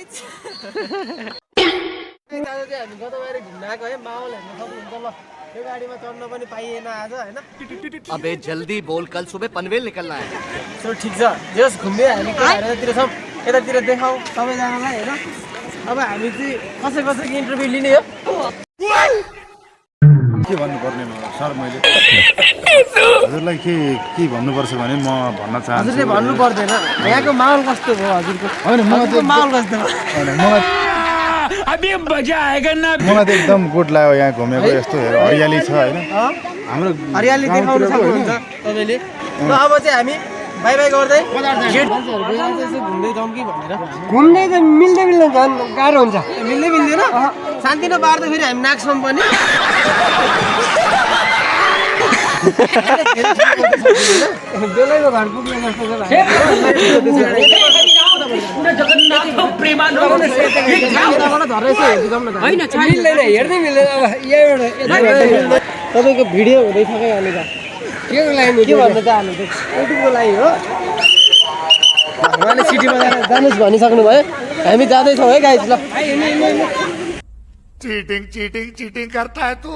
guys दाजु चाहिँ हामी गतबार घुम्न आएको है माहौल हेर्न सक्नुहुन्छ ल यो गाडीमा चढ्न पनि पाइएन आज हैन अबे जल्दी बोल कल सुबह पनवेल निकलना है सो ठीक छ जस घुम्दै हामी यतातिर छौँ यतातिर देखाऊ सबैजनालाई हैन अब हामी चाहिँ कसैको इन्टरभ्यु लिने हो के भन्नुपर्ने सर मैले हजुरलाई के भन्नुपर्छ भने म भन्न चाहन्छु हजुरले भन्नु पर्दैन यहाँको माहौल कस्तो भयो हजुरको हैन हजुरको माहौल कस्तो भयो हैन अभी मजा आएगा ना मलाई त एकदम गुड लाग्यो यहाँ घुमेको यस्तो हरियाली छ हैन हाम्रो हरियाली देखाउन सक्नुहुन्छ तपाईले ल अब चाहिँ हामी बाइ बाइ गर्दै मान्छेहरुको यहाँ चाहिँ यसो घुम्दै जाउँ कि भनेर घुम्दै त मिल्दैन झन् गाह्रो हुन्छ मिल्दै मिल्दैन शान्ति न बार्दा फेरि हामी नाक्छौँ पनि बेलैको घर पुग्ने जस्तो छ मिल्दैन हेर्दै मिल्दैन अब यहाँबाट तपाईँको भिडियो हुँदैछ क्या यहाँनिर के लागि के भन्न चाहनुहुन्छ युट्युबको लागि हो उहाँले सिटी बजाएर जानुहोस् भनिसक्नु भयो हामी जाँदैछौँ है गाइस ल चीटिंग चीटिंग चीटिंग करता है तू